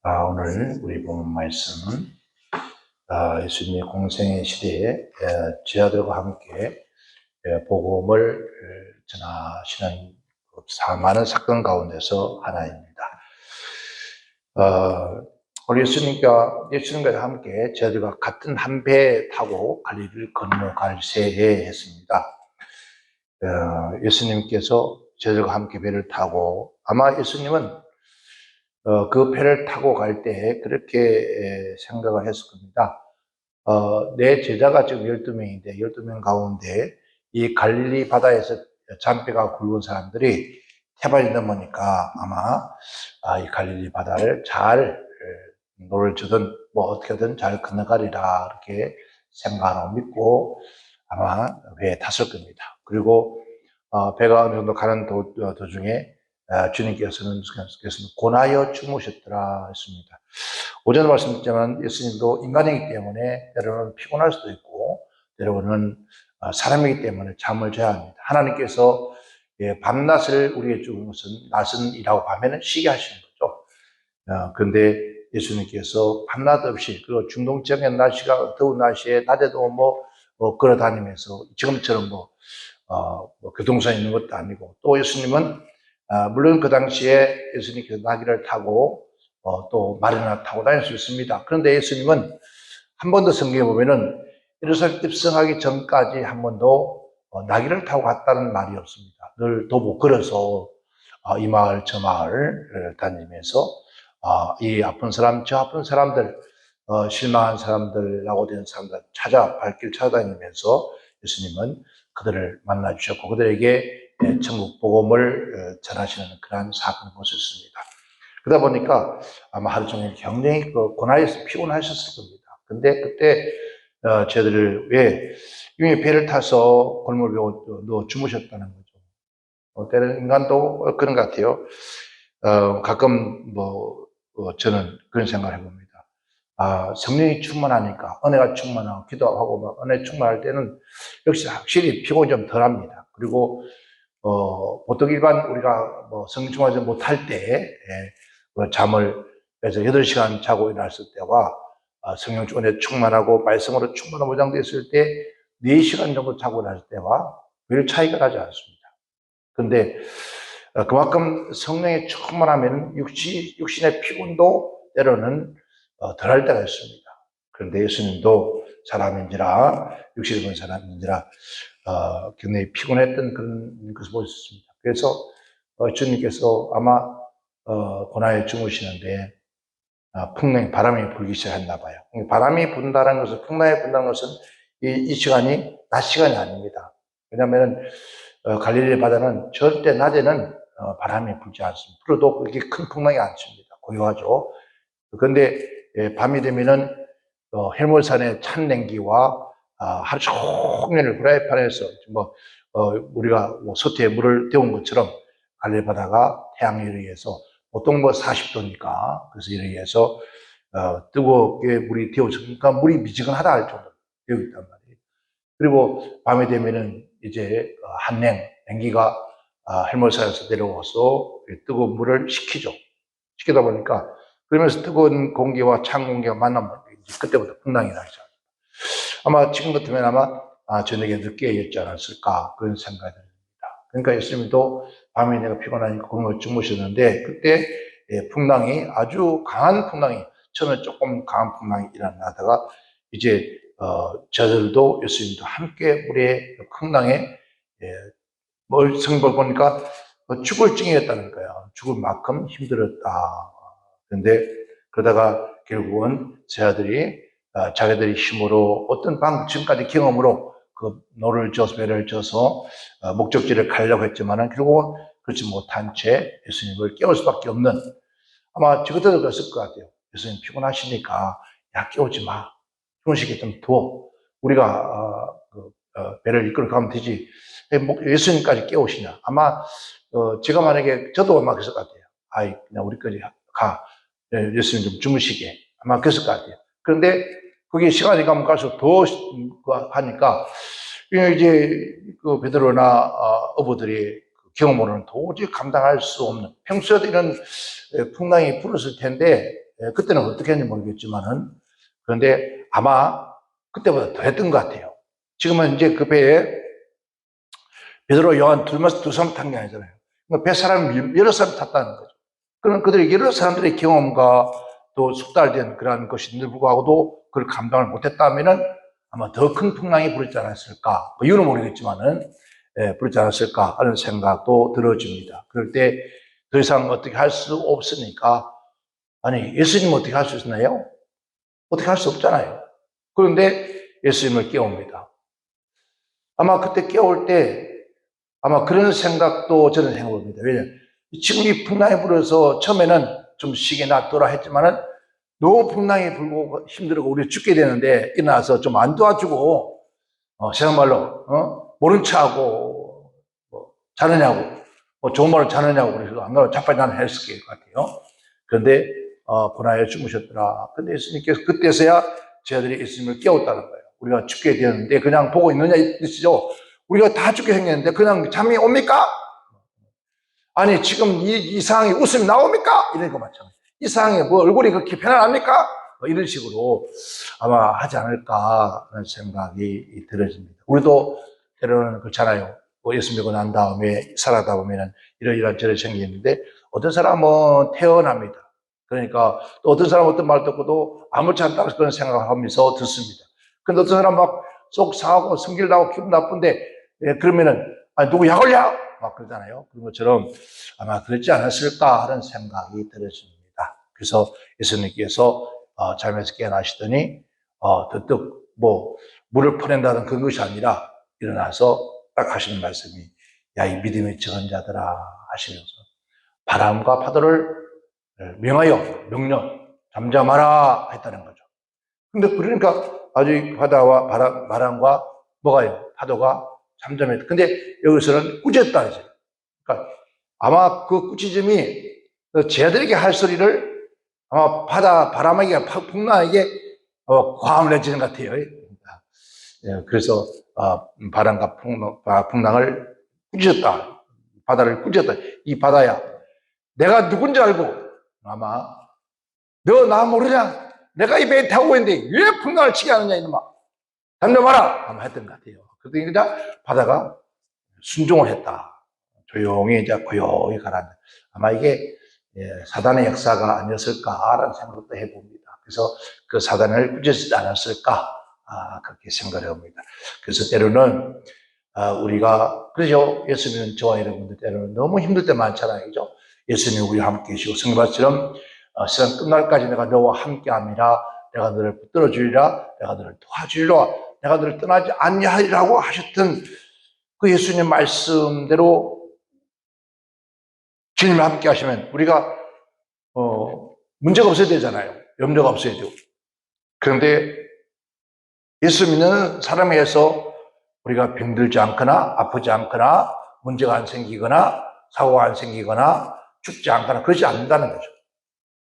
오늘 우리 본 말씀은 예수님의 공생의 시대에 제자들과 함께 복음을 전하시는 많은 사건 가운데서 하나입니다. 우리 예수님과 함께 제자들과 같은 한 배에 타고 갈릴리를 건너갈 새해 했습니다. 예수님께서 제자들과 함께 배를 타고 아마 예수님은 그 배를 타고 갈 때 그렇게 생각을 했을 겁니다. 내 제자가 지금 12명인데 12명 가운데 이 갈릴리 바다에서 잔뼈가 굵은 사람들이 태반이 넘으니까 아마 이 갈릴리 바다를 잘 노를 젓든 뭐 어떻게든 잘 건너가리라 이렇게 생각하고 믿고 아마 배에 탔을 겁니다. 그리고 배가 어느 정도 가는 도중에 주님께서는 고나여 주무셨더라 했습니다. 오전에 말씀드렸지만 예수님도 인간이기 때문에 때로는 피곤할 수도 있고 때로는 사람이기 때문에 잠을 자야 합니다. 하나님께서 밤낮을 우리에게 주는 것은 낮은 일하고 밤에는 쉬게 하시는 거죠. 그런데 예수님께서 밤낮 없이 그리고 중동적인 날씨가 더운 날씨에 낮에도 걸어 다니면서 지금처럼 교통선 있는 것도 아니고 또 예수님은 물론 그 당시에 예수님께서 나귀를 타고 또 말이나 타고 다닐 수 있습니다. 그런데 예수님은 한 번도 성경에 보면은 예루살렘 입성하기 전까지 한 번도 나귀를 타고 갔다는 말이 없습니다. 늘 도보 걸어서 이 마을 저 마을 다니면서 이 아픈 사람 저 아픈 사람들 실망한 사람들 낙오된 사람들 발길 찾아다니면서 예수님은 그들을 만나 주셨고 그들에게 천국 복음을 전하시는 그러한 사건을 보셨습니다. 그러다 보니까 아마 하루 종일 굉장히 고나에서 피곤하셨을 겁니다. 근데 그때 저희들을 이미 배를 타서 골목에 누워 주무셨다는 거죠. 때는 인간도 그런 것 같아요. 가끔 저는 그런 생각을 해봅니다. 성령이 충만하니까 은혜가 충만하고 기도하고 은혜 충만할 때는 역시 확실히 피곤이 좀 덜합니다. 그리고 보통 일반 우리가 성령 충만하지 못할 때 잠을 그래서 8시간 자고 일어났을 때와 성령 은혜 충만하고 말씀으로 충만한 무장되어 있을 때 4시간 정도 자고 일어났을 때와 별 차이가 나지 않습니다. 그런데 그만큼 성령이 충만하면 육신의 피곤도 때로는 덜할 때가 있습니다. 그런데 예수님도 사람인지라 육신을 본 사람인지라 굉장히 피곤했던 그런 것을 보셨습니다. 그래서 주님께서 아마 고나에 주무시는데 바람이 불기 시작했나 봐요. 바람이 분다는 것은 풍랑이 분다는 것은 이 시간이 낮 시간이 아닙니다. 왜냐하면 갈릴리 바다는 절대 낮에는 바람이 불지 않습니다. 불어도 그렇게 큰 풍랑이 안 칩니다. 고요하죠. 그런데 밤이 되면은 헬몰산의 찬 냉기와 하루 종일 프라이팬에서 우리가 솥에 물을 데운 것처럼 갈릴리 바다가 태양에 의해서 보통 40도니까 그래서 이에 의해서 뜨겁게 물이 데워지니까 물이 미지근하다 할 정도로 되어 있단 말이에요. 그리고 밤이 되면은 이제 냉기가 헬몰산에서 내려와서 뜨거운 물을 식히죠. 식히다 보니까 그러면서 뜨거운 공기와 찬 공기가 만나면 그때부터 풍랑이 나죠. 아마 지금 같으면 저녁에 늦게였지 않았을까 그런 생각이 듭니다. 그러니까 예수님도 밤에 내가 피곤하니까 그런 주무셨는데 그때 풍랑이 아주 강한 풍랑이 처음에 조금 강한 풍랑이 일어나다가 이제 저들도 예수님도 함께 우리의 풍랑에 성경을 보니까 죽을 징이었다는 거예요. 죽을 만큼 힘들었다. 그런데 그러다가 결국은 제자들이 자기들의 힘으로 지금까지 경험으로 그 노를 져서 배를 져서 목적지를 가려고 했지만은 결국은 그렇지 못한 채 예수님을 깨울 수밖에 없는 아마 저것도 그랬을 것 같아요. 예수님 피곤하시니까 깨우지 마. 주무시게 좀 두어. 우리가 배를 이끌어 가면 되지. 예수님까지 깨우시냐. 아마 제가 만약에 저도 아마 그랬을 것 같아요. 그냥 우리까지 가. 예수님 좀 주무시게. 아마 그랬을 것 같아요. 그런데 그게 시간이 가면 갈수록 더 하니까 이제 그 베드로나 어부들이 경험으로는 도저히 감당할 수 없는 평소에도 이런 풍랑이 불었을 텐데 그때는 어떻게 했는지 모르겠지만은, 그런데 아마 그때보다 더 했던 것 같아요. 지금은 이제 그 배에 베드로, 요한 두 사람 탄 게 아니잖아요. 그러니까 배 사람 여러 사람 탔다는 거죠. 그럼 그들이 여러 사람들의 경험과 또 숙달된 그러한 것인데 불구하고도 그걸 감당을 못했다면은 아마 더 큰 풍랑이 불었지 않았을까. 뭐 이유는 모르겠지만은, 불었지 않았을까 하는 생각도 들어집니다. 그럴 때 더 이상 어떻게 할 수 없으니까, 아니, 예수님은 어떻게 할 수 있나요? 어떻게 할 수 없잖아요. 그런데 예수님을 깨웁니다. 아마 그때 깨울 때 아마 그런 생각도 저는 해봅니다. 왜냐하면 지금 이 풍랑이 불어서 처음에는 좀 쉬게 놔둬라 했지만은 너무 풍랑이 불고 힘들고 우리 죽게 되는데 일어나서 좀 안 도와주고 세상 말로 모른 척하고 뭐 자느냐고 뭐 좋은 말을 자느냐고 그래서 안 가고 자빠지 나는 했을 것 같아요. 그런데 고나에 주무셨더라. 근데 예수님께서 그때서야 저희들이 예수님을 깨웠다는 거예요. 우리가 죽게 되었는데 그냥 보고 있느냐 뜻이죠. 우리가 다 죽게 생겼는데 그냥 잠이 옵니까? 아니 지금 이 상황에 웃음이 나옵니까? 이런 거 마찬가지. 이 상황에 뭐 얼굴이 그렇게 편안합니까? 뭐 이런 식으로 아마 하지 않을까 하는 생각이 들어집니다. 우리도 때로는 그렇잖아요. 뭐 예수 믿고 난 다음에 살아다 보면은 이러이러한 절이 생기는데 어떤 사람은 태어납니다. 그러니까 또 어떤 사람은 어떤 말 듣고도 아무렇지 않다고 그런 생각을 하면서 듣습니다. 근데 어떤 사람 막 속 상하고 성질 나고 기분 나쁜데 그러면은 누구 약 올려? 막 그러잖아요. 그런 것처럼 아마 그렇지 않았을까 하는 생각이 들었습니다. 그래서 예수님께서 잠에서 깨어나시더니 더뜩 뭐 물을 퍼낸다는 그런 것이 아니라 일어나서 딱 하시는 말씀이 야 이 믿음의 적은 자들아 하시면서 바람과 파도를 명하여 명령 잠잠하라 했다는 거죠. 근데 그러니까 아주 바다와 바람과 뭐가요? 파도가 잠잠했다. 근데 여기서는 꾸짖었다 했어요. 그러니까 아마 그 꾸짖음이 쟤들에게 할 소리를 아마 바람에게 풍랑에게 과음을 해주는 것 같아요. 그래서 바람과 풍랑을 꾸짖었다. 바다를 꾸짖었다. 이 바다야, 내가 누군지 알고 아마 너 나 모르냐? 내가 이 배에 타고 있는데 왜 풍랑을 치게 하느냐 이놈아. 잠잠하라 아마 했던 것 같아요. 그러니까 바다가 순종을 했다. 조용히 이제 고요히 가라앉아. 아마 이게 사단의 역사가 아니었을까라는 생각도 해봅니다. 그래서 그 사단을 꾸짖지 않았을까 그렇게 생각을 해봅니다. 그래서 때로는 우리가 그렇죠. 예수님은 저와 여러분들 때로는 너무 힘들 때 많잖아요. 그죠? 예수님이 우리와 함께 계시고 성경처럼 세상 끝날까지 내가 너와 함께함이라 내가 너를 붙들어 주리라 내가 너를 도와주리라 내가 너를 떠나지 않냐하리라고 하셨던 그 예수님 말씀대로 주님과 함께 하시면 우리가 문제가 없어야 되잖아요. 염려가 없어야 되고. 그런데 예수 믿는 사람에 의해서 우리가 병들지 않거나 아프지 않거나 문제가 안 생기거나 사고가 안 생기거나 죽지 않거나 그러지 않는다는 거죠.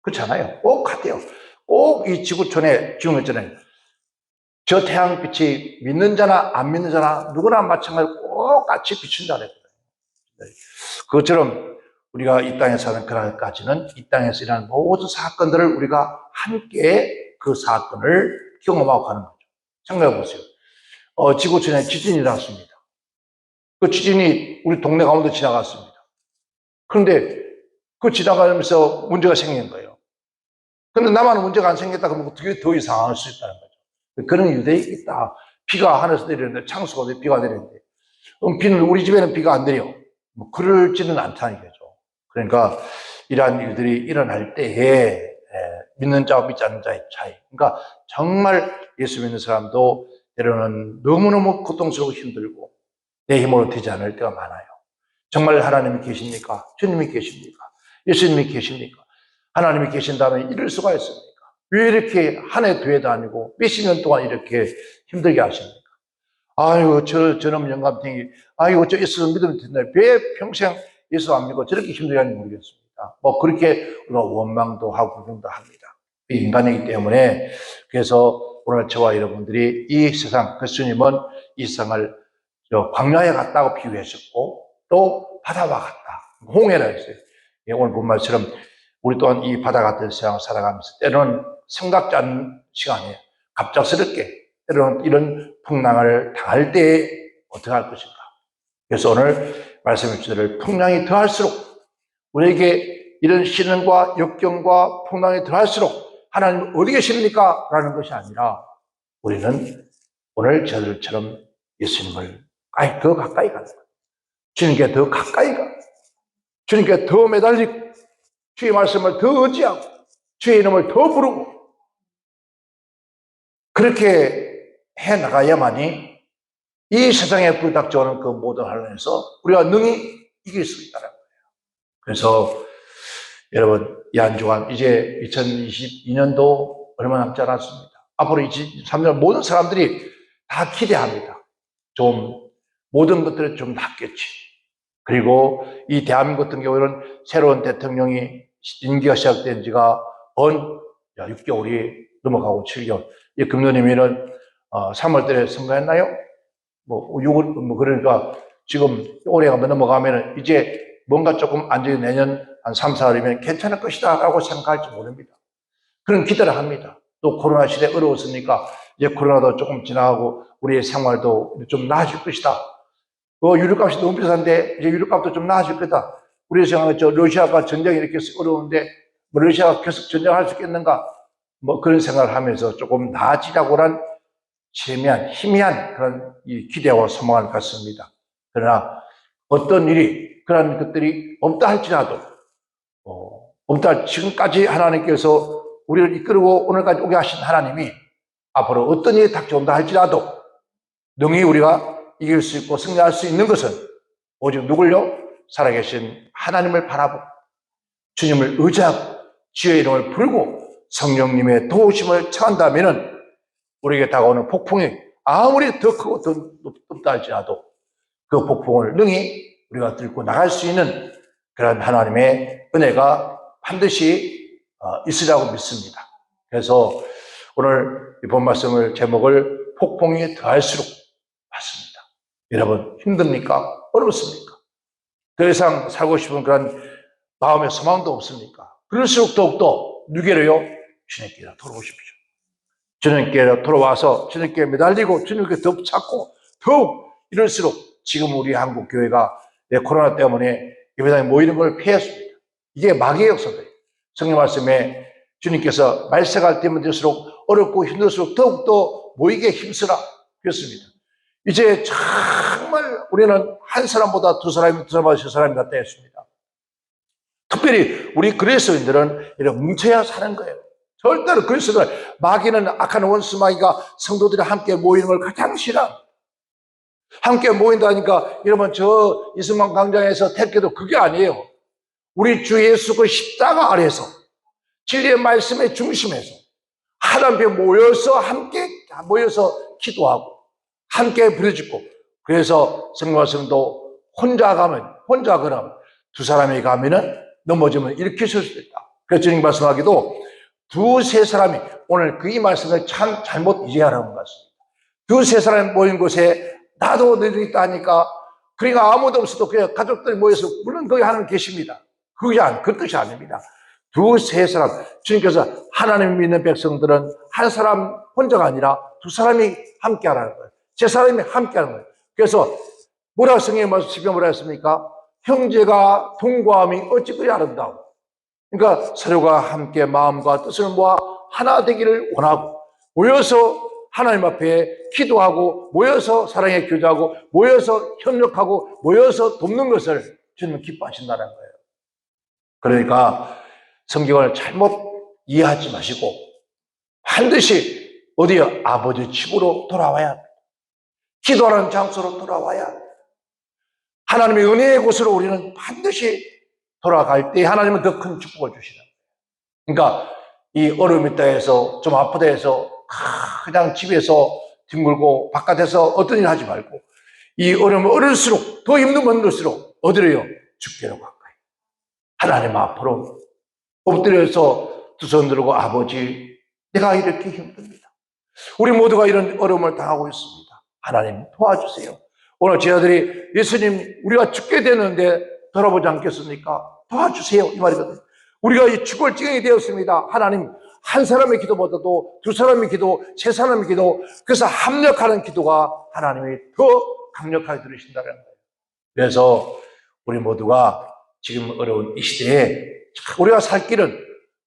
그렇잖아요. 꼭 같아요. 꼭 이 지구촌에 지금 했잖아요. 저 태양빛이 믿는 자나 안 믿는 자나 누구나 마찬가지로 꼭 같이 비춘다는 거예요. 그것처럼 우리가 이 땅에 사는 그날까지는 이 땅에서 일어나는 모든 사건들을 우리가 함께 그 사건을 경험하고 가는 거죠. 생각해 보세요. 지구촌에 지진이 일어났습니다. 그 지진이 우리 동네 가운데 지나갔습니다. 그런데 그 지나가면서 문제가 생긴 거예요. 그런데 나만 문제가 안 생겼다 그러면 어떻게 더 이상할 수 있다는 거죠. 그런 일들이 있다. 비가 하늘에서 내리는데 창수가 비가 내리는데 비는 우리 집에는 비가 안 내려. 뭐 그럴지는 않다는 거죠. 그러니까 이러한 일들이 일어날 때에 믿는 자와 믿지 않는 자의 차이. 그러니까 정말 예수 믿는 사람도 때로는 너무너무 고통스럽고 힘들고 내 힘으로 되지 않을 때가 많아요. 정말 하나님이 계십니까? 주님이 계십니까? 예수님이 계십니까? 하나님이 계신다면 이럴 수가 있습니까? 왜 이렇게 한 해, 두 해도 아니고 몇십 년 동안 이렇게 힘들게 하십니까? 아이고, 저놈 영감탱이, 아이고, 저 예수 믿으면 된다. 왜 평생 예수 안 믿고 저렇게 힘들게 하는지 모르겠습니다. 뭐, 그렇게 우리가 원망도 하고 그런도 합니다. 인간이기 때문에. 그래서 오늘 저와 여러분들이 이 세상, 그 주님은 이 세상을 광야에 갔다고 비유하셨고, 또 바다와 같다. 홍해라 했어요. 오늘 본 말처럼 우리 또한 이 바다 같은 세상을 살아가면서 때로는 생각지 않은 시간에 갑작스럽게 때로는 이런 풍랑을 당할 때에 어떻게 할 것인가. 그래서 오늘 말씀해 주시기를 풍랑이 더할수록 우리에게 이런 시련과 역경과 풍랑이 더할수록 하나님 어디 계십니까? 라는 것이 아니라 우리는 오늘 저들처럼 예수님을 더 가까이 가는 거예요. 주님께 더 가까이 가. 주님께 더 매달리고 주의 말씀을 더 의지하고 주의 이름을 더 부르고 그렇게 해나가야만이 이 세상에 불닥쳐오는 그 모든 환란에서 우리가 능히 이길 수 있다는 거예요. 그래서 여러분 이 한 주간 이제 2022년도 얼마 남지 않았습니다. 앞으로 2023년 모든 사람들이 다 기대합니다. 좀 모든 것들이 좀 낫겠지. 그리고 이 대한민국 같은 경우에는 새로운 대통령이 임기가 시작된 지가 6개월이 넘어가고 7개월. 이 금년이면은 3월달에 선거했나요? 뭐 6월 그러니까 지금 올해가 넘어가면은 이제 뭔가 조금 안정이 내년 한 3, 4월이면 괜찮을 것이다라고 생각할지 모릅니다. 그런 기대를 합니다. 또 코로나 시대 어려웠으니까 이제 코로나도 조금 지나가고 우리의 생활도 좀 나아질 것이다. 유류값이 너무 비싼데 이제 유류값도 좀 나아질 거다. 우리 생각에 러시아가 전쟁이 이렇게 어려운데 뭐 러시아가 계속 전쟁할 수 있겠는가? 뭐 그런 생각을 하면서 조금 나아지라고란 희미한 그런 이 기대와 소망을 갖습니다. 그러나 어떤 일이 그런 것들이 없다 할지라도 지금까지 하나님께서 우리를 이끌고 오늘까지 오게 하신 하나님이 앞으로 어떤 일이 닥쳐온다 할지라도 능히 우리가 이길 수 있고 승리할 수 있는 것은 오직 누굴요? 살아계신 하나님을 바라보고 주님을 의지하고 주의 이름을 부르고 성령님의 도우심을 청한다면 우리에게 다가오는 폭풍이 아무리 더 크고 더 높다 할지라도 그 폭풍을 능히 우리가 뚫고 나갈 수 있는 그런 하나님의 은혜가 반드시 있으리라고 믿습니다. 그래서 오늘 이번 말씀을 제목을 폭풍이 더할수록 맞습니다. 여러분 힘듭니까? 어렵습니까? 더 이상 살고 싶은 그런 마음의 소망도 없습니까? 그럴수록 더욱더 누구로요? 주님께로 돌아오십시오. 주님께로 돌아와서 주님께 매달리고 주님께 더 찾고 더욱 이럴수록 지금 우리 한국 교회가 코로나 때문에 예배당에 모이는 걸 피했습니다. 이게 마귀의 역사들이에요. 성령 말씀에 주님께서 말세갈 때면 될수록 어렵고 힘들수록 더욱더 모이게 힘쓰라 그랬습니다. 이제 정말 우리는 한 사람보다 두 사람보다 세 사람이 낫다 했습니다. 특별히 우리 그리스도인들은 이렇게 뭉쳐야 사는 거예요. 절대로 그리스도는 마귀는 악한 원수 마귀가 성도들이 함께 모이는 걸 가장 싫어합니다. 함께 모인다니까 여러분 저 이승만 광장에서 택해도 그게 아니에요. 우리 주 예수 그 십자가 아래서 진리의 말씀의 중심에서 하나님 앞에 모여서 함께 모여서 기도하고 함께 부르짖고 그래서 성령 말씀도 혼자 그럼 두 사람이 가면은 넘어지면 이렇게 설 수도 있다. 그래서 주님 말씀하기도 두세 사람이 오늘 그 이 말씀을 참 잘못 이해하는 것 같습니다. 두세 사람이 모인 곳에 나도 너희들이 있다 하니까 그러니까 아무도 없어도 그냥 가족들이 모여서 물론 거기 하나님 계십니다. 그 뜻이 아닙니다. 두세 사람 주님께서 하나님 믿는 백성들은 한 사람 혼자가 아니라 두 사람이 함께 하라는 거예요. 세 사람이 함께 하는 거예요. 그래서 뭐라고 성경에 말씀에 뭐라 했습니까? 형제가 동거함이 어찌 그리 아름다워. 그러니까 서로가 함께 마음과 뜻을 모아 하나 되기를 원하고 모여서 하나님 앞에 기도하고 모여서 사랑에 교제하고 모여서 협력하고 모여서 돕는 것을 주님은 기뻐하신다는 거예요. 그러니까 성경을 잘못 이해하지 마시고 반드시 어디요? 아버지 집으로 돌아와야 합니다. 기도하는 장소로 돌아와야 합니다. 하나님의 은혜의 곳으로 우리는 반드시 돌아갈 때 하나님은 더 큰 축복을 주시는 거예요. 그러니까 이 어려움 있다 해서 좀 아프다 해서 그냥 집에서 뒹굴고 바깥에서 어떤 일 하지 말고 이 어려움을 어릴수록 더 힘든 것일수록 어디로요? 주께로 가까이 하나님 앞으로 엎드려서 두 손 들고 아버지 내가 이렇게 힘듭니다. 우리 모두가 이런 어려움을 당하고 있습니다. 하나님 도와주세요. 오늘 제 아들이 예수님 우리가 죽게 되는데 돌아보지 않겠습니까? 도와주세요 이 말이거든요. 우리가 이 죽을 지경이 되었습니다. 하나님, 한 사람의 기도보다도 두 사람의 기도, 세 사람의 기도, 그래서 합력하는 기도가 하나님이 더 강력하게 들으신다는 거예요. 그래서 우리 모두가 지금 어려운 이 시대에 우리가 살 길은,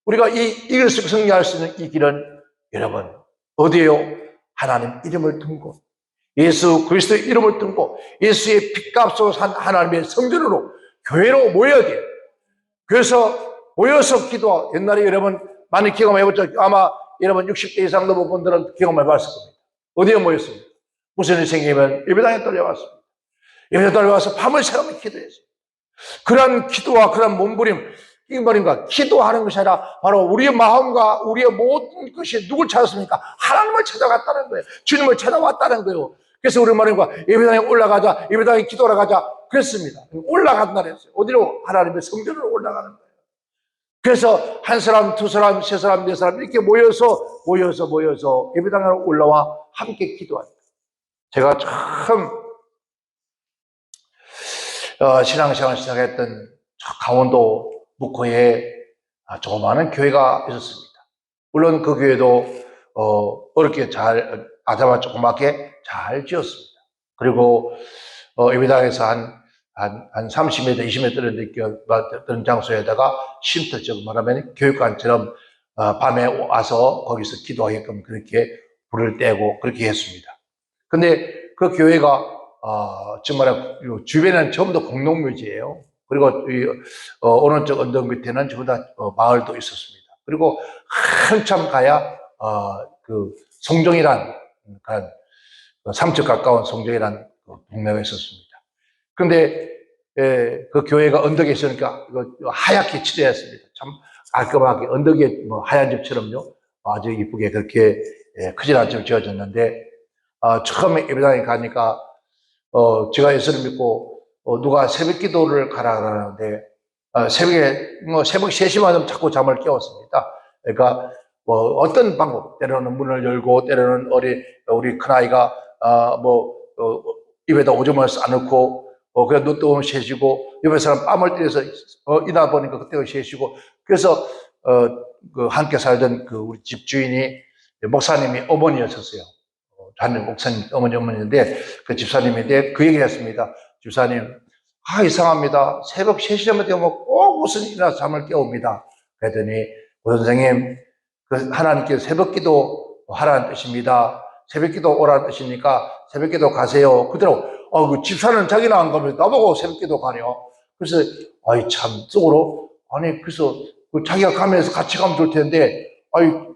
우리가 이길 수, 승리할 수 있는 이 길은 여러분 어디에요? 하나님 이름을 등고, 예수 그리스도의 이름을 등고, 예수의 핏값으로 산 하나님의 성전으로, 교회로 모여야 돼요. 그래서 모여서 기도. 옛날에 여러분 많이 경험해봤죠. 아마 여러분 60대 이상 넘은 분들은 경험해봤을 겁니다. 어디에 모였습니까? 무슨 일이 생기면 예배당에 떨려왔습니다. 예배당에 떨려와서 밤을 새우며 기도했습니다. 그런 기도와 그런 몸부림, 이게 말인가? 기도하는 것이 아니라 바로 우리의 마음과 우리의 모든 것이 누굴 찾았습니까? 하나님을 찾아갔다는 거예요. 주님을 찾아왔다는 거예요. 그래서 우리 말인가? 예배당에 올라가자, 예배당에 기도하러 가자 그랬습니다. 올라간다 그랬어요. 어디로? 하나님의 성전으로 올라가는 거예요. 그래서 한 사람, 두 사람, 세 사람, 네 사람 이렇게 모여서 예배당에 올라와 함께 기도합니다. 제가 처음 신앙생활 시작했던 강원도 묵호에 조그마한 교회가 있었습니다. 물론 그 교회도 어렵게 잘 아담한 조그맣게 잘 지었습니다. 그리고 예배당에서 한 30m, 20m 떨어진 장소에다가 쉼터적 말하면 교육관처럼 밤에 와서 거기서 기도하게끔 그렇게 불을 떼고 그렇게 했습니다. 근데 그 교회가 정말 주변에는 전부 다 공동묘지예요. 그리고 오른쪽 언덕 밑에는 전부 다 마을도 있었습니다. 그리고 한참 가야 그 송정이란 그런 삼척 가까운 송정이란 동네가 있었습니다. 그런데 그 교회가 언덕에 있으니까 하얗게 칠해였습니다. 참 깔끔하게 언덕에 하얀 집처럼요 아주 이쁘게 그렇게 크진 않지만 지어졌는데 처음에 예배당에 가니까 제가 예수를 믿고 누가 새벽 기도를 가라 그러는데 새벽 3시만 되면 자꾸 잠을 깨웠습니다. 그러니까 어떤 방법, 때로는 문을 열고 때로는 우리 큰아이가 입에다 오줌을 싸놓고 그냥 눈 뜨면 쉬시고 옆에 사람 뺨을 때려서 이다 보니까 그때가 쉬시고 그래서 그 함께 살던 그 우리 집주인이 목사님이 어머니였었어요. 자네 목사님 어머니인데 그 집사님인데 그 얘기를 했습니다. 집사님, 이상합니다. 새벽 3시쯤 되면 꼭 무슨 일이나 잠을 깨웁니다. 그랬더니 선생님, 그 하나님께서 새벽 기도 하라는 뜻입니다. 새벽 기도 오라는 뜻이니까 새벽 기도 가세요. 그대로 그 집사는 자기는 안 가면 나보고 새벽 기도 가려. 그래서 참 속으로 그래서 자기가 가면서 같이 가면 좋을 텐데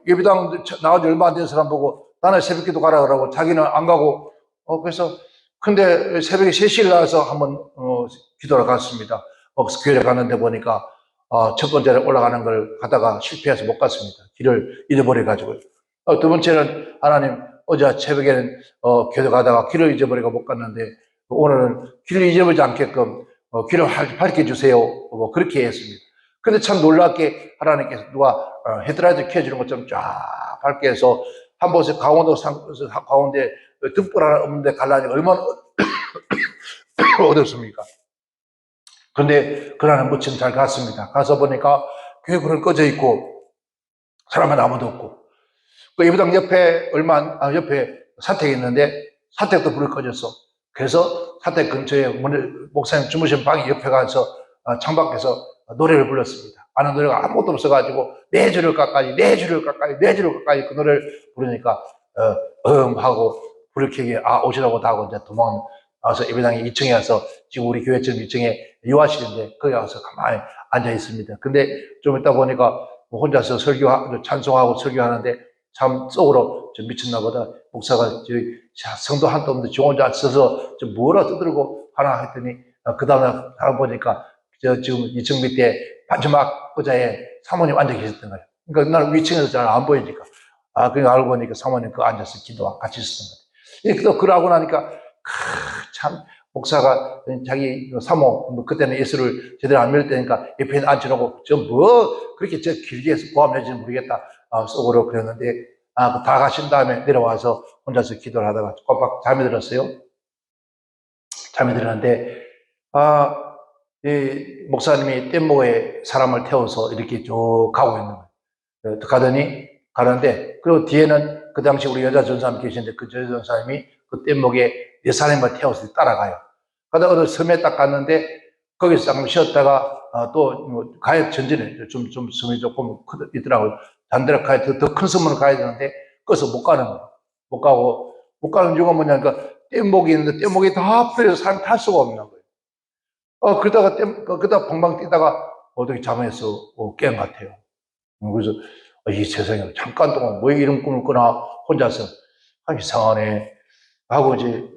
예배당 나가지 얼마 안 된 사람 보고 나는 새벽 기도 가라 그러고 자기는 안 가고 그래서 근데 새벽에 3시에 나와서 한번 기도를 갔습니다. 교회를 갔는데 보니까 첫 번째는 올라가는 걸 가다가 실패해서 못 갔습니다. 길을 잃어버려가지고. 두 번째는 하나님 어제 새벽에는 교회 가다가 길을 잊어버리고 못 갔는데 오늘은 길을 잊어버리지 않게끔 길을 밝혀주세요. 그렇게 했습니다. 근데 참 놀랍게 하나님께서 누가 헤드라이트 켜주는 것처럼 쫙 밝게 해서 한 번에 강원도 가운데 등불 하나 없는데 가려니 얼마나 어렵습니까? 근데 그날은 무척 잘 갔습니다. 가서 보니까 교회 불은 꺼져 있고 사람은 아무도 없고 그 예배당 옆에 옆에 사택이 있는데 사택도 불이 꺼졌어. 그래서 사택 근처에 목사님 주무신 방이 옆에 가서 창밖에서 노래를 불렀습니다. 아는 노래가 아무것도 없어가지고 네 줄을 가까이 그 노래를 부르니까 하고 불을 켜게 오시라고 다 하고 이제 도망 와서 예배당에 2층에 와서 지금 우리 교회처럼 2층에 유아실인데 거기 와서 가만히 앉아 있습니다. 근데 좀 있다 보니까 혼자서 찬송하고 설교하는데 참 속으로 좀 미쳤나 보다. 목사가 성도 한도 없는데 저 혼자 서서 좀 뭐라 떠들고 하나 했더니 그 다음에 보니까 지금 2층 밑에 마지막 의자에 사모님 앉아 계셨던 거예요. 그러니까 나는 위층에서 잘 안 보이니까. 그러니까 알고 보니까 사모님 앉아서 기도와 같이 있었던 거예요. 또 그러고 나니까 참 목사가 자기 사모 그때는 예수를 제대로 안 믿을 때니까 옆에 앉혀놓고 그렇게 길게 해서 고함해지는지 모르겠다 속으로 그랬는데 다 가신 다음에 내려와서 혼자서 기도를 하다가 꼬박 잠이 들었어요. 잠이 들었는데 이 목사님이 뗏목에 사람을 태워서 이렇게 쭉 가고 있는 거예요. 가는데, 그리고 뒤에는 그 당시 우리 여자 전사님 계시는데 그 여자 전사님이 그 뗏목에 네 사람만 태워서 따라가요. 가다가 어느 섬에 딱 갔는데, 거기서 잠깐 쉬었다가, 또, 가야 전전에 좀 섬이 조금 있더라고요. 단대로 가야, 더 큰 섬으로 가야 되는데, 거기서 못 가는 거예요. 못 가는 이유가 뭐냐니까, 뗏목이 있는데, 뗏목이 다 풀려서 사람 탈 수가 없는 거예요. 그러다가 방방 뛰다가 어떻게 잠에서 깬 것 같아요. 그래서 이 세상에 잠깐 동안 뭐 이런 꿈을 꾸나 혼자서 이상하네 하고 이제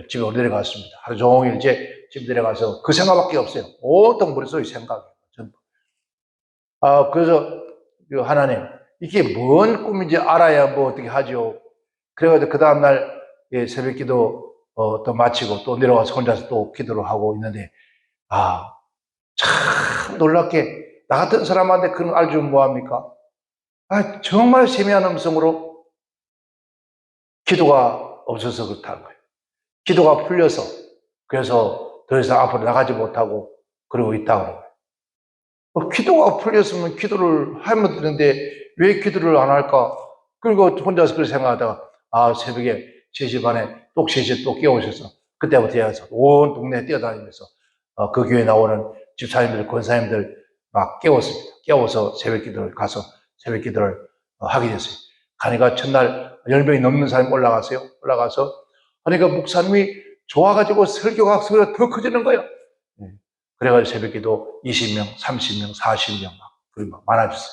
집에 내려갔습니다. 하루 종일 이제 집 내려가서 그 생각밖에 없어요. 온통 머릿속에 생각이에요. 그래서 하나님 이게 뭔 꿈인지 알아야 뭐 어떻게 하죠. 그래가지고 그 다음날 새벽 기도 또 마치고 또 내려와서 혼자서 또 기도를 하고 있는데 참 놀랍게 나 같은 사람한테 그런 걸 알려주면 뭐합니까? 정말 세미한 음성으로 기도가 없어서 그렇다는 거예요. 기도가 풀려서 그래서 더 이상 앞으로 나가지 못하고 그러고 있다고 그래요. 기도가 풀렸으면 기도를 하면 되는데 왜 기도를 안 할까? 그리고 혼자서 그렇게 생각하다가 새벽에 3시 반에 또 3시에 또 깨우셔서 그때부터 해서 온 동네에 뛰어다니면서 그 교회에 나오는 집사님들, 권사님들 막 깨웠습니다. 깨워서 새벽 기도를 가서 새벽 기도를 하게 됐어요. 가니까 첫날 10명이 넘는 사람이 올라가서 하니까 목사님이 좋아가지고 설교가 더 커지는 거예요. 그래가지고 새벽 기도 20명, 30명, 40명 막 많아졌어요.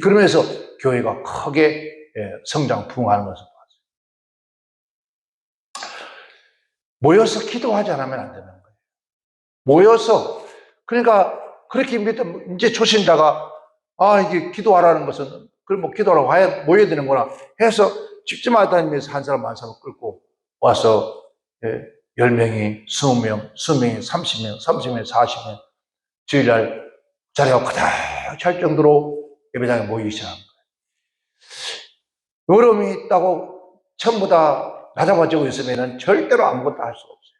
그러면서 교회가 크게 성장, 부흥하는 것을 봤어요. 모여서 기도하지 않으면 안 되는 거예요. 모여서, 그러니까 그렇게 이제 초신자가 이게 기도하라는 것은 그럼 뭐 기도하라고 모여야 되는구나 해서 집집마다 다니면서 한 사람 한 사람 끌고 와서 10명이 20명, 20명이 30명, 30명이 40명 주일날 자리가 가득 찰 정도로 예배당에 모이기 시작한 거예요. 어려움이 있다고 전부 다 낮아가지고 있으면 절대로 아무것도 할 수가 없어요.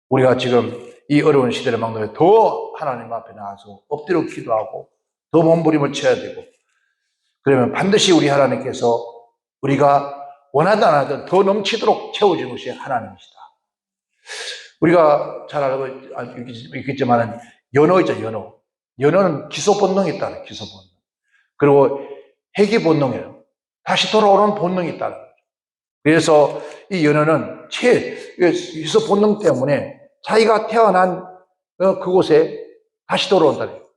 우리가 지금 이 어려운 시대를 막는 더 하나님 앞에 나와서 엎드려 기도하고 더 몸부림을 쳐야 되고 그러면 반드시 우리 하나님께서 우리가 원하든 안 하든 더 넘치도록 채워주는 것이 하나님이시다. 우리가 잘 알고 있겠지만 연어 있죠, 연어. 연어는 기소 본능이 있다는 기소 본능. 그리고 회귀 본능이에요. 다시 돌아오는 본능이 있다는 거죠. 그래서 이 연어는 기소 본능 때문에 자기가 태어난 그곳에 다시 돌아온다는 거예요.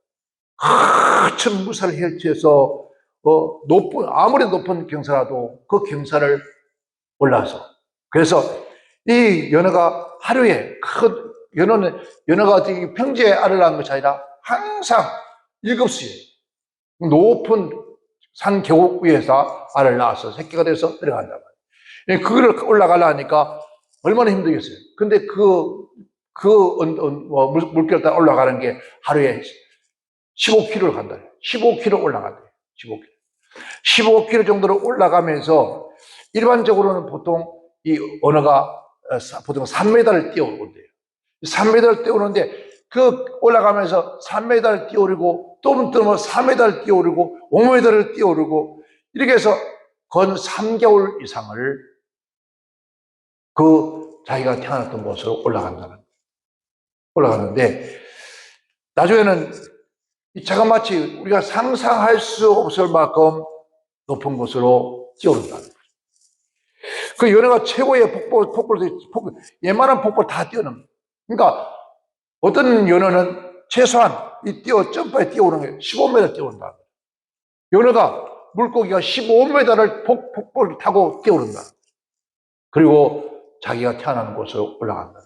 큰 무사를 헤치해서 아무리 높은 경사라도 그 경사를 올라서 그래서 이 연어가 하루에 연어가 평지에 알을 낳은 것이 아니라 항상 7시에 높은 산 계곡 위에서 알을 낳아서 새끼가 돼서 들어간단 말이에요. 그걸 올라가려니까 얼마나 힘들겠어요. 근데 물결 따라 올라가는 게 하루에 15km를 간다. 15km 올라간대요. 15km 정도로 올라가면서 일반적으로는 보통 이 언어가 보통 3m를 뛰어오른대요. 3m를 뛰어오르는데 올라가면서 3m를 뛰어오르고 또 4m를 뛰어오르고 5m를 뛰어오르고 이렇게 해서 건 3개월 이상을 자기가 태어났던 곳으로 올라가는데 나중에는 자그마치 우리가 상상할 수 없을 만큼 높은 곳으로 뛰어오른다는 거죠. 그 연어가 최고의 웬만한 폭포를 다 뛰어넘는 거예요. 그러니까 어떤 연어는 최소한 점프에 뛰어오르는 게 15m 뛰어오른다. 연어가 물고기가 15m를 폭포를 타고 뛰어오른다. 그리고 자기가 태어나는 곳으로 올라간다.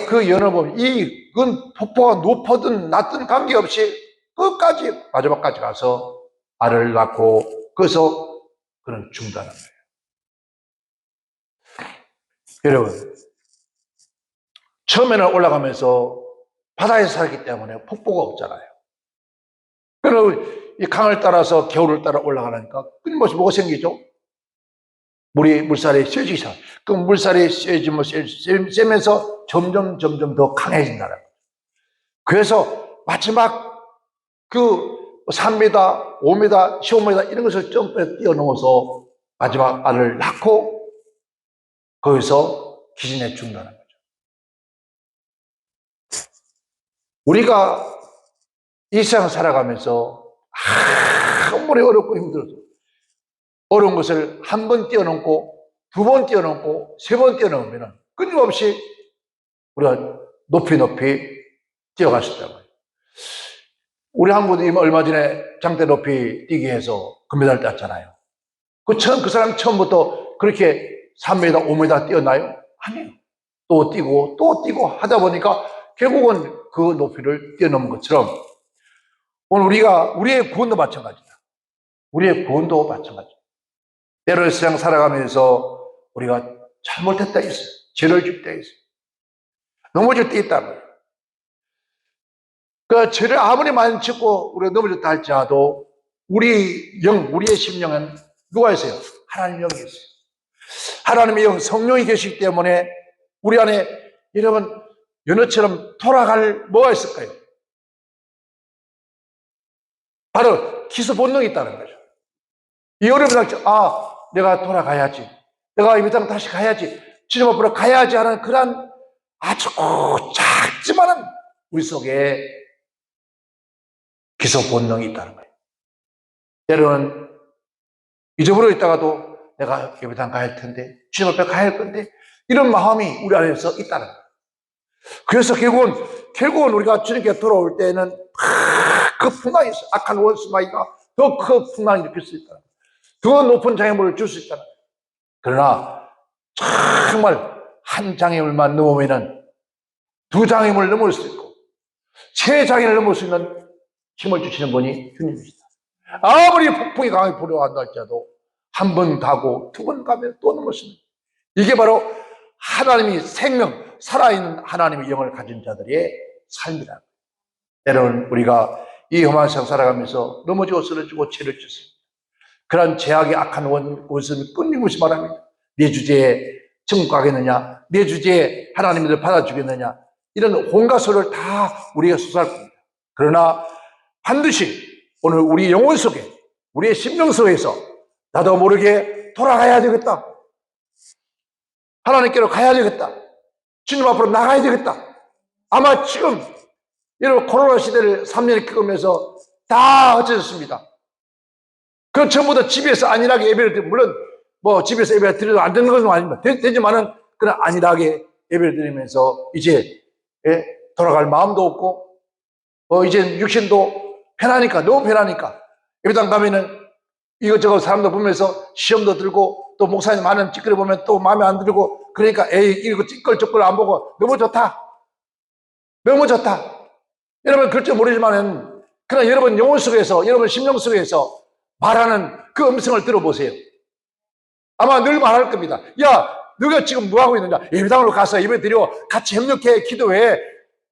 그 연어 보면 이건 폭포가 높든 낮든 관계없이 끝까지 마지막까지 가서 알을 낳고 거기서 그는 죽는다는 거예요. 여러분 처음에는 올라가면서 바다에 살기 때문에 폭포가 없잖아요. 그리고 이 강을 따라서 겨울을 따라 올라가니까 끊임없이 뭐가 생기죠? 물살이 씌어지기 시작. 그 물살이 씌어지면서 점점 더 강해진다는 거예요. 그래서 마지막 그 3m, 5m, 15m 이런 것을 점프해 뛰어넘어서 마지막 알을 낳고 거기서 기진해 죽는다는 거죠. 우리가 이 세상을 살아가면서 아무리 어렵고 힘들어도 어려운 것을 한 번 뛰어넘고 두 번 뛰어넘고 세 번 뛰어넘으면 끊임없이 우리가 높이 뛰어갈 수 있다는 거예요. 우리 한국이 얼마 전에 장대 높이 뛰기 해서 금메달 땄잖아요. 그 사람 처음부터 그렇게 3m, 5m 뛰었나요? 아니에요. 또 뛰고 하다 보니까 결국은 그 높이를 뛰어넘은 것처럼 오늘 우리의 구원도 마찬가지다. 우리의 구원도 마찬가지다. 때로 세상 살아가면서 우리가 잘못할 때 있어요. 죄를 질 때 있어요. 넘어질 때 있다는 거예요. 그 죄를 아무리 많이 짓고 우리가 넘어졌다 할지라도 우리의 심령은 누가 있어요? 하나님 영이 있어요. 하나님의 영, 성령이 계시기 때문에 우리 안에 여러분 연어처럼 돌아갈 뭐가 있을까요? 바로 기소 본능이 있다는 거죠. 이 어려운 상처, 내가 돌아가야지. 내가 이 땅 다시 가야지. 주님 앞으로 가야지 하는 그런 아주 작지만은 우리 속에 기소 본능이 있다는 거예요. 때로는 잊어버려 있다가도 내가 예배당 가야 할 텐데, 주님 앞에 가야 할 건데, 이런 마음이 우리 안에서 있다는 거예요. 그래서 결국은 우리가 주님께 돌아올 때는 그 풍랑이 있어요. 악한 원수마귀가 더 큰 풍랑이 일으킬 수 있다. 더 높은 장애물을 줄 수 있다. 그러나 정말 한 장애물만 넘으면은 두 장애물을 넘을 수 있고 세 장애를 넘을 수 있는 힘을 주시는 분이 주님이시다. 아무리 폭풍이 강하게 불어간다 할지라도 한 번 가고 두 번 가면 또 넘을 수 있는, 이게 바로 하나님이 생명, 살아있는 하나님의 영을 가진 자들의 삶이다. 때로는 우리가 이 험한 세상 살아가면서 넘어지고 쓰러지고 죄를 짓습니다. 그런 죄악의 악한 원수는 끊임없이 말합니다. 내 주제에 천국 가겠느냐, 내 주제에 하나님을 받아주겠느냐, 이런 온갖 소리를 다 우리가 수사할 겁니다. 그러나 반드시 오늘 우리 영혼 속에, 우리의 심령 속에서 나도 모르게 돌아가야 되겠다. 하나님께로 가야 되겠다. 주님 앞으로 나가야 되겠다. 아마 지금 여러분 코로나 시대를 3년 겪으면서 다 어쩌셨습니다. 그 전부터 집에서 안일하게 예배를 드리고, 물론 뭐 집에서 예배를 드려도 안 되는 것은 아닙니다. 되지만은 그런 안일하게 예배를 드리면서 이제 돌아갈 마음도 없고 이제 육신도 편하니까, 너무 편하니까 예배당 가면은 이것저것 사람도 보면서 시험도 들고 또 목사님 많은 찌끄러 보면 또 마음에 안 들고, 그러니까 이거 찌끌 안 보고 너무 좋다. 여러분 그럴지 모르지만은 그러나 여러분 영혼 속에서, 여러분 심령 속에서 말하는 그 음성을 들어보세요. 아마 늘 말할 겁니다. 야, 너가 지금 뭐 하고 있느냐? 예배당으로 가서 예배 드려, 같이 협력해, 기도해.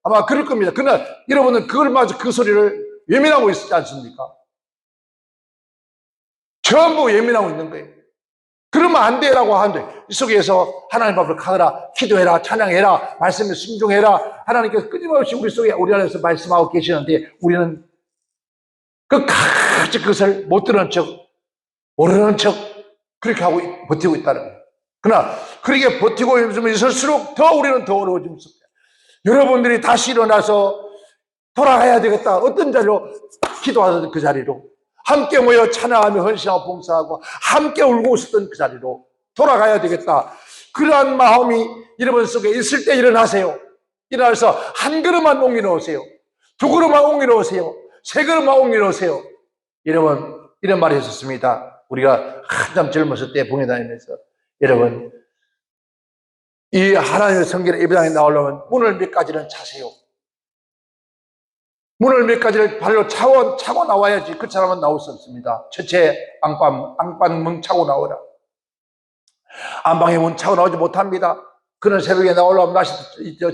아마 그럴 겁니다. 그러나 여러분은 그걸 마저 그 소리를 예민하고 있지 않습니까? 전부 예민하고 있는 거예요. 그러면 안 돼라고 하는데, 이 속에서 하나님 앞으로 가거라, 기도해라, 찬양해라, 말씀에 순종해라. 하나님께서 끊임없이 우리 속에, 우리 안에서 말씀하고 계시는데 우리는 끝까지 그것을 못 들은 척, 모르는 척 그렇게 하고 버티고 있다는 거예요. 그러나 그렇게 버티고 있을수록 더 우리는 더 어려워집니다. 여러분들이 다시 일어나서 돌아가야 되겠다. 어떤 자리로? 기도하던 그 자리로, 함께 모여 찬양하며 헌신하고 봉사하고 함께 울고 웃었던 그 자리로 돌아가야 되겠다. 그러한 마음이 여러분 속에 있을 때 일어나세요. 일어나서 한 걸음만 옮겨놓으세요. 두 걸음만 옮겨놓으세요. 세 걸음만 옮겨놓으세요. 여러분, 이런 말이 있었습니다. 우리가 한참 젊었을 때 봉회 다니면서, 여러분, 이 하나님의 성결의 예배당에 나오려면 문을 몇 가지는 차세요. 문을 몇 가지를 발로 차고 나와야지 그 사람은 나올 수 없습니다. 첫째, 안방 차고 나오라. 안방에 문 차고 나오지 못합니다. 그런 새벽에 나오려면 날씨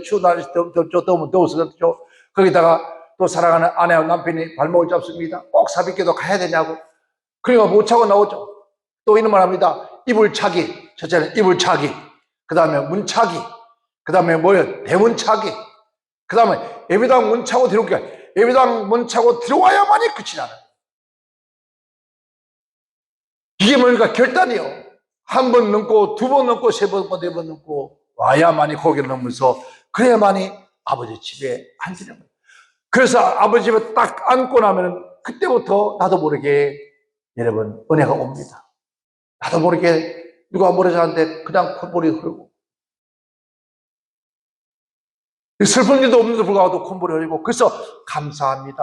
추운 날씨 더워서 그렇죠. 거기다가 또 사랑하는 아내와 남편이 발목을 잡습니다. 꼭 사비께도 가야 되냐고. 그러니까 못 차고 나오죠. 또 이런 말 합니다. 이불 차기. 첫째는 이불 차기. 그 다음에 문 차기. 그 다음에 뭐예요? 대문 차기. 그 다음에 예배당 문 차고 들어오기가, 예배당 문 차고 들어와야만이 끝이 나는. 이게 뭡니까? 결단이요. 한 번 넘고, 두 번 넘고, 세 번 넘고, 네 번 넘고, 와야만이 거기를 넘어서, 그래야만이 아버지 집에 앉는 거예요. 그래서 아버지 집에 딱 앉고 나면, 그때부터 나도 모르게, 여러분, 은혜가 옵니다. 나도 모르게, 누가 뭐라 하는데, 그냥 콧물이 흐르고, 슬픈 일도 없는데도 불구하고 콧물이 흘리고, 그래서 감사합니다.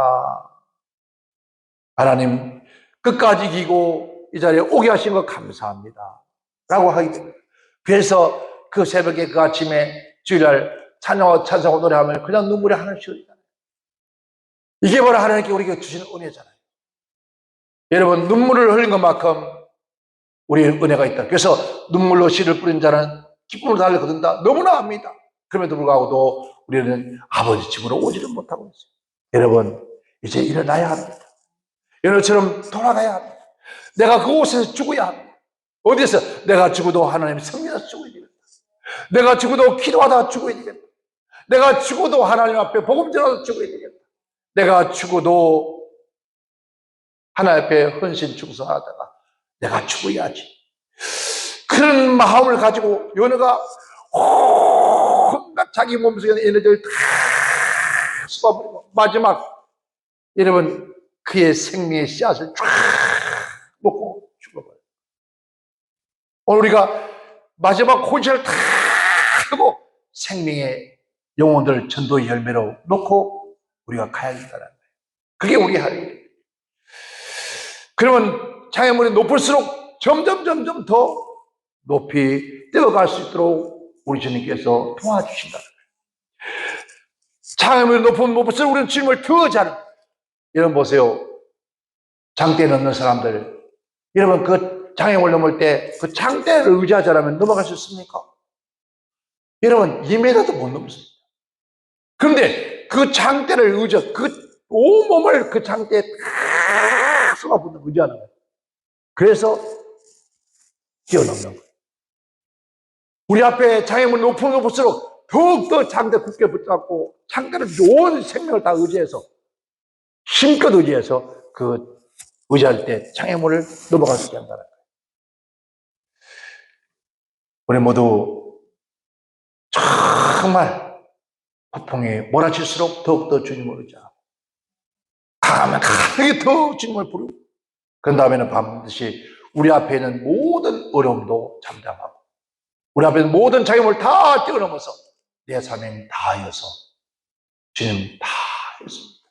하나님, 끝까지 이기고 이 자리에 오게 하신 거 감사합니다. 라고 하게 됩니다. 그래서 그 새벽에 그 아침에 주일날 찬양하고 노래하면 그냥 눈물이 하나씩 흘리잖아요. 이게 바로 하나님께 우리에게 주신 은혜잖아요. 여러분, 눈물을 흘린 것만큼 우리의 은혜가 있다. 그래서 눈물로 씨를 뿌린 자는 기쁨을 달려 거둔다. 너무나 압니다. 그럼에도 불구하고도 우리는 아버지 집으로 오지를 못하고 있어요. 여러분, 이제 일어나야 합니다. 여러분처럼 돌아가야 합니다. 내가 그곳에서 죽어야 합니다. 어디에서? 내가 죽어도 하나님의 성령에서 죽어야 되겠다. 내가 죽어도 기도하다가 죽어야 되겠다. 내가 죽어도 하나님 앞에 복음 전하다 죽어야 되겠다. 내가 죽어도 하나님 앞에 헌신 충성하다가 내가 죽어야지. 그런 마음을 가지고 요나가 온갖 자기 몸속에 에너지를 다 쏟아버리고 마지막 여러분 그의 생명의 씨앗을 쫙 놓고 죽어버려요. 오늘 우리가 마지막 혼신을 다 하고 생명의 영혼들 전도의 열매로 놓고 우리가 가야 된다는 거예요. 그게 우리 할 일이에요. 그러면 장애물이 높을수록 점점 더 높이 뛰어갈 수 있도록 우리 주님께서 도와주신다는 거예요. 장애물이 높을수록 우리는 주님을 더 잘. 여러분 보세요. 장대에 넘는 사람들. 여러분 그 장애물 넘을 때 그 장대를 의지하자라면 넘어갈 수 있습니까? 여러분 2m도 못 넘습니다. 그런데 그 장대를 그 온몸을 그 장대에 탁 쏟아붓는 의지하는 거예요. 그래서 뛰어넘는 거예요. 우리 앞에 장애물이 높을수록 더욱더 장대 굳게 붙잡고 장대를 온 생명을 다 의지해서 힘껏 의지해서 그 의지할 때 장애물을 넘어갈 수 있게 한다는 거예요. 우리 모두 정말 폭풍이 몰아칠수록 더욱더 주님을 의지하고 강하면 강하게 더 주님을 부르고 그런 다음에는 반드시 우리 앞에 있는 모든 어려움도 잠잠하고 우리 앞에 있는 모든 장애물을 다 뛰어넘어서 내 사명 다 이어서 주님 다 이뤘습니다.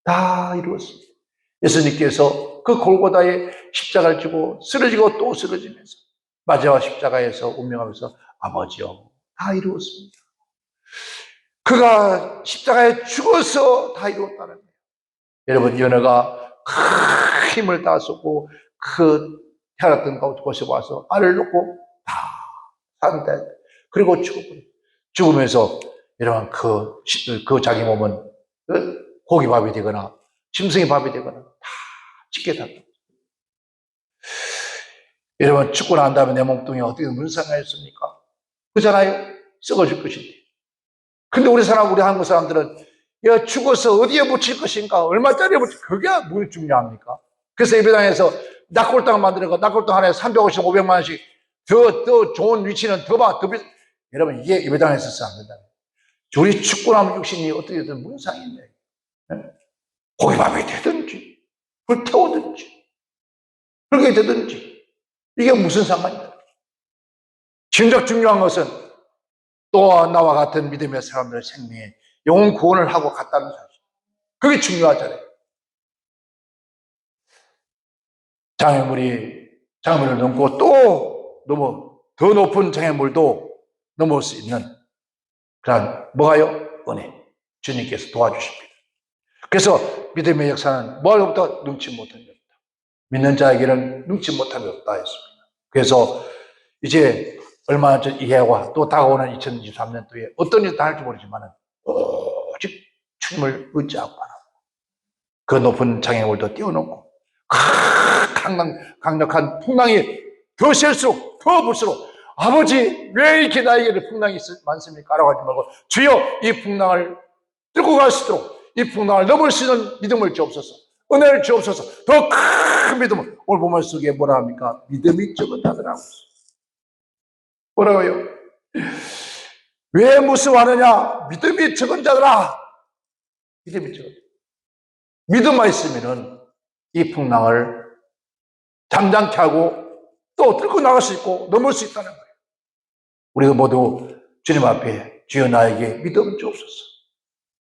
다 이루었습니다. 예수님께서 그 골고다의 십자가를 지고 쓰러지고 또 쓰러지면서 마지막 십자가에서 운명하면서 아버지여 다 이루었습니다. 그가 십자가에 죽어서 다 이루었다는 거예요. 여러분 연어가 큰 힘을 다 쏟고 그 태어났던 곳에 와서 알을 놓고 다 산다. 그리고 죽으면서 여러분 그 자기 몸은 고기밥이 되거나 짐승의 밥이 되거나 다 찢게 된다. 여러분 죽고 난 다음에 내 몸뚱이 어떻게 문상하였습니까? 그잖아요. 썩어질 것인데. 근데 우리 한국 사람들은 야 죽어서 어디에 묻힐 것인가? 얼마짜리에 묻힐 그게 뭐 중요합니까? 그래서 예배당에서 낙골당 만들어가 낙골당 하나에 350, 500만 원씩 더 좋은 위치는 더 여러분 이게 예배당에서 써야 안 된다. 우리 죽고 나면 육신이 어떻게든 문상인데 고기밥이 되든지 불태우든지 그렇게 되든지 이게 무슨 상관이냐. 진짜 중요한 것은 또한 나와 같은 믿음의 사람들의 생명에 영혼 구원을 하고 갔다는 사실. 그게 중요하잖아요. 장애물을 넘고 또 더 높은 장애물도 넘을 수 있는 그런 뭐가요? 은혜. 주님께서 도와주십니다. 그래서 믿음의 역사는 뭐로부터 능치 못한 게 없다. 믿는 자에게는 능치 못한 게 없다 했습니다. 그래서 이제 얼마 전 이해와 또 다가오는 2023년도에 어떤 일이 다 할지 모르지만 오직 주님을 의지하고 바라고 그 높은 장애물도 띄워놓고 강력한 풍랑이 더 셀수록 더 불수록 아버지 왜 이렇게 나에게 풍랑이 많습니까? 라고 하지 말고 주여 이 풍랑을 뚫고 갈 수 있도록 이 풍랑을 넘을 수 있는 믿음을 주옵소서. 은혜를 주옵소서. 더 큰 믿음을. 오늘 본문 속에 뭐라 합니까? 믿음이 적은 자들하고 뭐라고요? 왜 무서워하느냐? 믿음이 적은 자들아. 믿음이 적은 자들. 믿음만 있으면은 이 풍랑을 잠잠케 하고 또 뚫고 나갈 수 있고 넘을 수 있다는 거예요. 우리가 모두 주님 앞에 주여 나에게 믿음 주옵소서.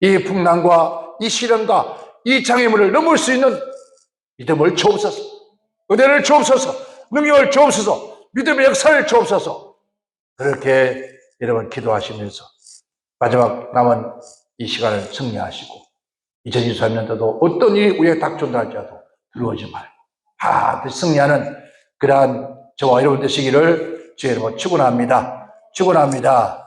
이 풍랑과 이 시련과 이 장애물을 넘을 수 있는 믿음을 주옵소서. 은혜를 주옵소서. 능력을 주옵소서. 믿음의 역사를 주옵소서. 그렇게 여러분 기도하시면서 마지막 남은 이 시간을 승리하시고 2023년도도 어떤 일이 우리에게 닥쳐온다 할지라도 두려워하지 말고 반드시 승리하는 그러한 저와 여러분 되시기를 주의 이름으로 축원합니다. 축원합니다.